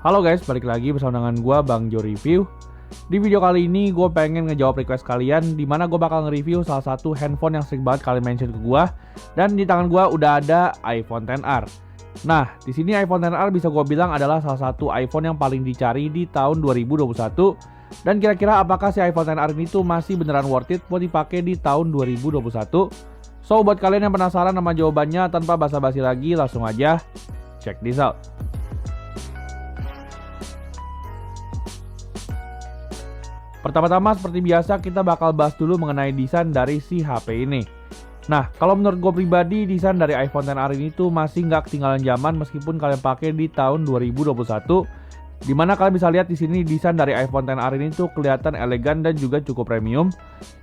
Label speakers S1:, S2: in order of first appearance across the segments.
S1: Halo guys, balik lagi bersama dengan gue Bang Jo Review. Di video kali ini gue pengen ngejawab request kalian, dimana gue bakal nge-review salah satu handphone yang sering banget kalian mention ke gue. Dan di tangan gue udah ada iPhone XR. Nah, di sini iPhone XR bisa gue bilang adalah salah satu iPhone yang paling dicari di tahun 2021. Dan kira-kira apakah si iPhone XR ini tuh masih beneran worth it buat dipakai di tahun 2021? So, buat kalian yang penasaran sama jawabannya, tanpa basa-basi lagi, langsung aja check this out. Pertama-tama seperti biasa kita bakal bahas dulu mengenai desain dari si HP ini. Nah, kalau menurut gue pribadi desain dari iPhone XR ini tuh masih nggak ketinggalan zaman meskipun kalian pakai di tahun 2021. Dimana kalian bisa lihat di sini desain dari iPhone XR ini tuh kelihatan elegan dan juga cukup premium.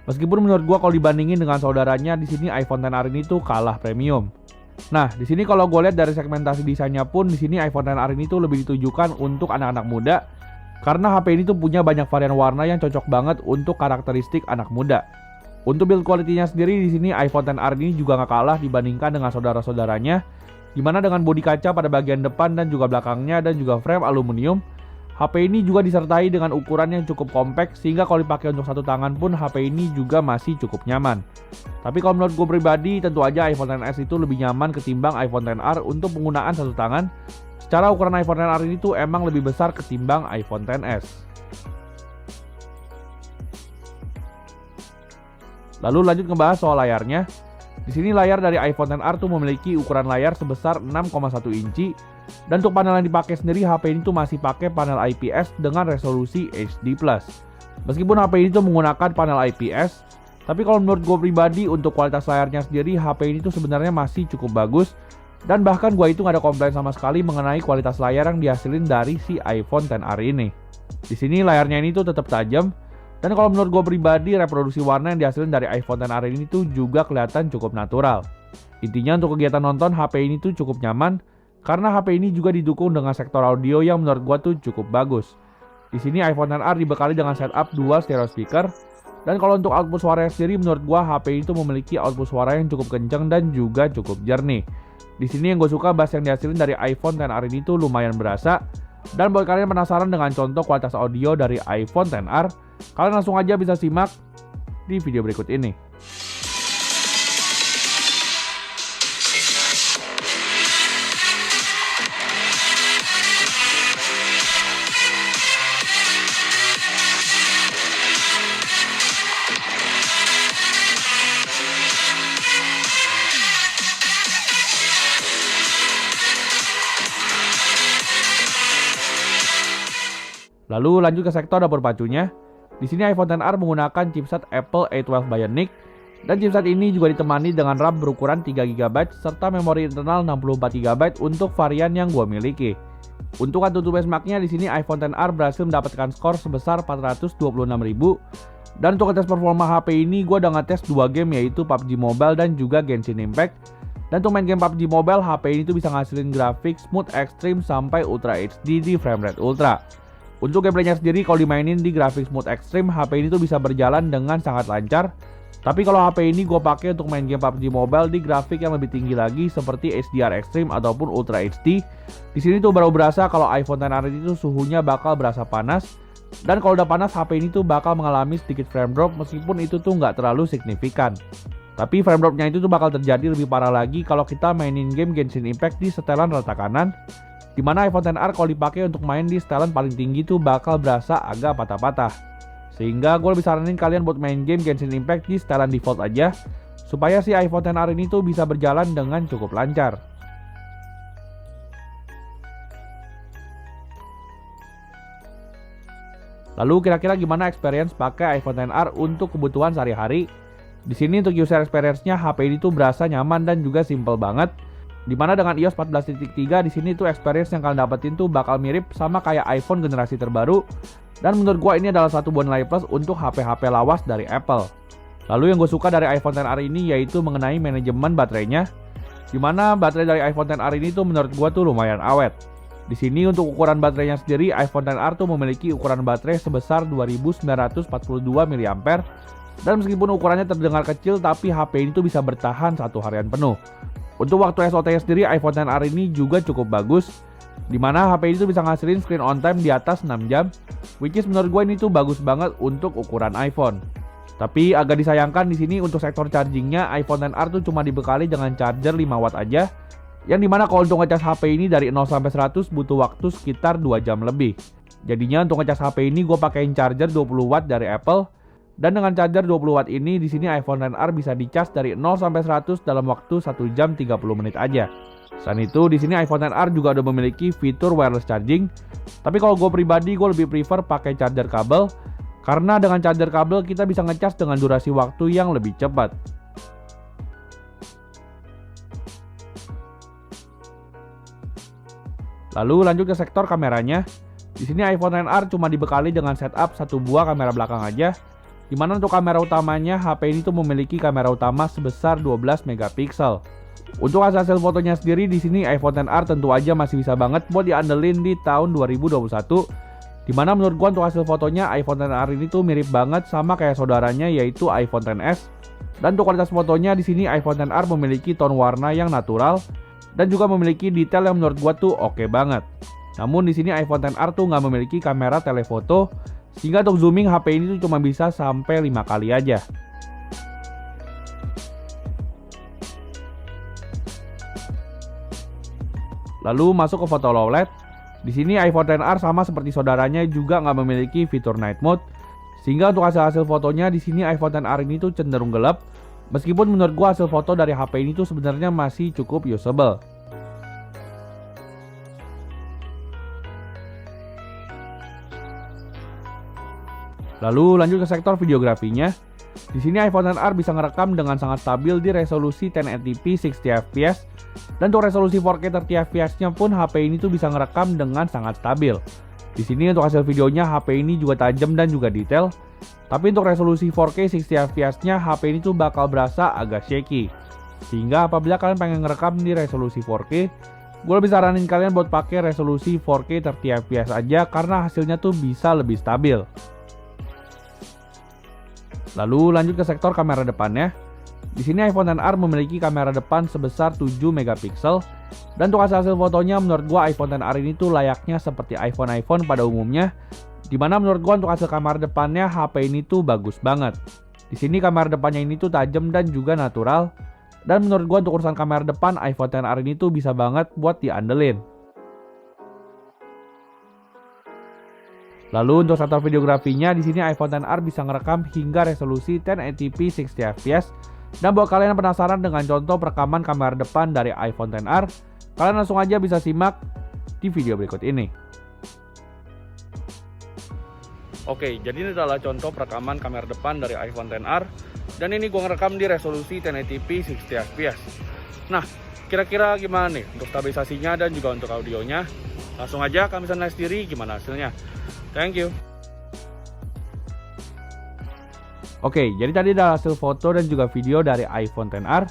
S1: Meskipun menurut gue kalau dibandingin dengan saudaranya di sini iPhone XR ini tuh kalah premium. Nah, di sini kalau gue lihat dari segmentasi desainnya pun di sini iPhone XR ini tuh lebih ditujukan untuk anak-anak muda. Karena HP ini tuh punya banyak varian warna yang cocok banget untuk karakteristik anak muda. Untuk build quality-nya sendiri di sini iPhone XR ini juga nggak kalah dibandingkan dengan saudara-saudaranya, dimana dengan bodi kaca pada bagian depan dan juga belakangnya dan juga frame aluminium, HP ini juga disertai dengan ukuran yang cukup compact sehingga kalau dipakai untuk satu tangan pun HP ini juga masih cukup nyaman. Tapi kalau menurut gue pribadi tentu aja iPhone XS itu lebih nyaman ketimbang iPhone XR untuk penggunaan satu tangan. Secara ukuran iPhone XR ini tuh emang lebih besar ketimbang iPhone XS. Lalu lanjut ngebahas soal layarnya. Di sini layar dari iPhone XR tuh memiliki ukuran layar sebesar 6,1 inci. Dan untuk panel yang dipakai sendiri HP ini tuh masih pakai panel IPS dengan resolusi HD+. Meskipun HP ini tuh menggunakan panel IPS, tapi kalau menurut gue pribadi untuk kualitas layarnya sendiri HP ini tuh sebenarnya masih cukup bagus. Dan bahkan gue itu nggak ada komplain sama sekali mengenai kualitas layar yang dihasilin dari si iPhone XR ini. Di sini layarnya ini tuh tetap tajam. Dan kalau menurut gue pribadi reproduksi warna yang dihasilin dari iPhone XR ini tuh juga kelihatan cukup natural. Intinya untuk kegiatan nonton HP ini tuh cukup nyaman. Karena HP ini juga didukung dengan sektor audio yang menurut gue tuh cukup bagus. Di sini iPhone XR dibekali dengan setup dual stereo speaker. Dan kalau untuk output suaranya sendiri menurut gue HP itu memiliki output suara yang cukup kencang dan juga cukup jernih. Di sini yang gue suka bass yang dihasilin dari iPhone XR ini tuh lumayan berasa. Dan buat kalian penasaran dengan contoh kualitas audio dari iPhone XR, kalian langsung aja bisa simak di video berikut ini. Lalu lanjut ke sektor dapur pacunya. Di sini iPhone XR menggunakan chipset Apple A12 Bionic dan chipset ini juga ditemani dengan RAM berukuran 3GB serta memori internal 64GB untuk varian yang gue miliki. Untuk AnTuTu benchmarknya di sini iPhone XR berhasil mendapatkan skor sebesar 426.000 dan untuk tes performa HP ini gue udah ngetes 2 game yaitu PUBG Mobile dan juga Genshin Impact. Dan untuk main game PUBG Mobile HP ini tuh bisa ngasilin grafik smooth extreme sampai Ultra HD di frame rate ultra. Untuk gameplaynya sendiri kalau dimainin di grafik smooth extreme, HP ini tuh bisa berjalan dengan sangat lancar. Tapi kalau HP ini gue pakai untuk main game PUBG Mobile di grafik yang lebih tinggi lagi seperti HDR Extreme ataupun Ultra HD. Di sini tuh baru berasa kalau iPhone XR itu suhunya bakal berasa panas. Dan kalau udah panas HP ini tuh bakal mengalami sedikit frame drop meskipun itu tuh nggak terlalu signifikan. Tapi frame dropnya itu tuh bakal terjadi lebih parah lagi kalau kita mainin game Genshin Impact di setelan rata kanan. Dimana iPhone XR kalau dipakai untuk main di setelan paling tinggi tuh bakal berasa agak patah-patah. Sehingga gue lebih saranin kalian buat main game Genshin Impact di setelan default aja, supaya si iPhone XR ini tuh bisa berjalan dengan cukup lancar. Lalu kira-kira gimana experience pakai iPhone XR untuk kebutuhan sehari-hari? Di sini untuk user experience-nya HP ini tuh berasa nyaman dan juga simple banget. Dimana dengan iOS 14.3 di sini tuh experience yang kalian dapetin tuh bakal mirip sama kayak iPhone generasi terbaru. Dan menurut gua ini adalah satu buah nilai plus untuk HP-HP lawas dari Apple. Lalu yang gue suka dari iPhone XR ini yaitu mengenai manajemen baterainya. Dimana baterai dari iPhone XR ini tuh menurut gua tuh lumayan awet. Di sini untuk ukuran baterainya sendiri iPhone XR tuh memiliki ukuran baterai sebesar 2942 mAh. Dan meskipun ukurannya terdengar kecil tapi HP ini tuh bisa bertahan 1 harian penuh. Untuk waktu SOT sendiri iPhone XR ini juga cukup bagus. Dimana HP ini tuh bisa ngasilin screen on time di atas 6 jam, which is menurut gue ini tuh bagus banget untuk ukuran iPhone. Tapi agak disayangkan di sini untuk sektor chargingnya iPhone XR tuh cuma dibekali dengan charger 5 watt aja, yang dimana kalau untuk ngecas HP ini dari 0 sampai 100 butuh waktu sekitar 2 jam lebih. Jadinya untuk ngecas HP ini gue pakein charger 20 watt dari Apple, dan dengan charger 20 watt ini di sini iPhone XR bisa dicas dari 0 sampai 100 dalam waktu 1 jam 30 menit aja. Selain itu di sini iPhone XR juga udah memiliki fitur wireless charging, tapi kalau gue pribadi gue lebih prefer pakai charger kabel, karena dengan charger kabel kita bisa ngecas dengan durasi waktu yang lebih cepat. Lalu lanjut ke sektor kameranya. Di sini iPhone XR cuma dibekali dengan setup satu buah kamera belakang aja, dimana untuk kamera utamanya HP ini tuh memiliki kamera utama sebesar 12 megapiksel. Untuk hasil fotonya sendiri di sini iPhone XR tentu aja masih bisa banget buat diandelin di tahun 2021. Dimana menurut gua untuk hasil fotonya iPhone XR ini tuh mirip banget sama kayak saudaranya yaitu iPhone XS. Dan untuk kualitas fotonya di sini iPhone XR memiliki tone warna yang natural dan juga memiliki detail yang menurut gua tuh oke banget. Namun di sini iPhone XR tuh nggak memiliki kamera telefoto, sehingga untuk zooming HP ini tuh cuma bisa sampai 5 kali aja. Lalu masuk ke foto low light. Di sini iPhone XR sama seperti saudaranya juga nggak memiliki fitur night mode, sehingga untuk hasil fotonya di sini iPhone XR ini tuh cenderung gelap. Meskipun menurut gua hasil foto dari HP ini tuh sebenarnya masih cukup usable. Lalu lanjut ke sektor videografinya. Di sini iPhone XR bisa ngerekam dengan sangat stabil di resolusi 1080p 60fps, dan untuk resolusi 4K 30fps-nya pun HP ini tuh bisa ngerekam dengan sangat stabil. Di sini untuk hasil videonya HP ini juga tajam dan juga detail. Tapi untuk resolusi 4K 60fps-nya HP ini tuh bakal berasa agak shaky. Sehingga apabila kalian pengen ngerekam di resolusi 4K, gue lebih saranin kalian buat pakai resolusi 4K 30fps aja karena hasilnya tuh bisa lebih stabil. Lalu lanjut ke sektor kamera depannya. Di sini iPhone XR memiliki kamera depan sebesar 7 megapiksel, dan untuk hasil fotonya menurut gua iPhone XR ini tuh layaknya seperti iPhone pada umumnya, dimana menurut gua untuk hasil kamera depannya HP ini tuh bagus banget. Di sini kamera depannya ini tuh tajam dan juga natural, dan menurut gua untuk urusan kamera depan iPhone XR ini tuh bisa banget buat diandelin. Lalu untuk sektor videografinya di sini iPhone XR bisa ngerekam hingga resolusi 1080p 60fps. Dan buat kalian yang penasaran dengan contoh perekaman kamera depan dari iPhone XR, kalian langsung aja bisa simak di video berikut ini. Oke, jadi ini adalah contoh perekaman kamera depan dari iPhone XR, dan ini gua ngerekam di resolusi 1080p 60fps. Nah, kira-kira gimana nih untuk stabilisasinya dan juga untuk audionya? Langsung aja kalian bisa nilai sendiri gimana hasilnya. Thank you. Oke, jadi tadi adalah hasil foto dan juga video dari iPhone XR.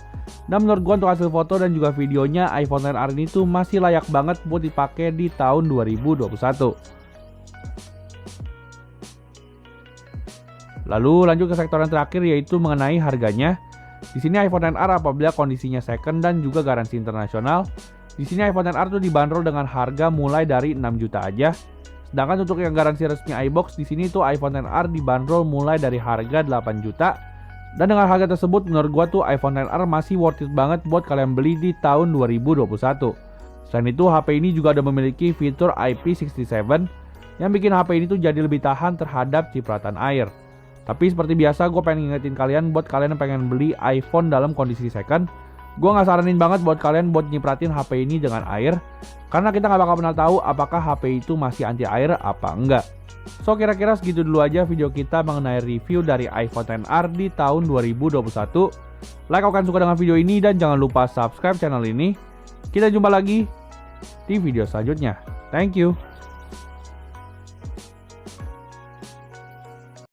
S1: Dan menurut gua untuk hasil foto dan juga videonya iPhone XR ini tuh masih layak banget buat dipakai di tahun 2021. Lalu lanjut ke sektor yang terakhir yaitu mengenai harganya. Di sini iPhone XR apabila kondisinya second dan juga garansi internasional, di sini iPhone XR tuh dibanderol dengan harga mulai dari 6 juta aja. Sedangkan untuk yang garansi resmi iBox di sini tuh iPhone XR dibanderol mulai dari harga 8 juta. Dan dengan harga tersebut menurut gua tuh iPhone XR masih worth it banget buat kalian beli di tahun 2021. Selain itu HP ini juga ada memiliki fitur IP67 yang bikin HP ini tuh jadi lebih tahan terhadap cipratan air. Tapi seperti biasa gue pengen ngingetin kalian buat kalian yang pengen beli iPhone dalam kondisi second, gue nggak saranin banget buat kalian buat nyipratin HP ini dengan air, karena kita nggak bakal pernah tahu apakah HP itu masih anti air apa enggak. So kira-kira segitu dulu aja video kita mengenai review dari iPhone XR di tahun 2021. Like kalau kalian suka dengan video ini dan jangan lupa subscribe channel ini. Kita jumpa lagi di video selanjutnya. Thank you.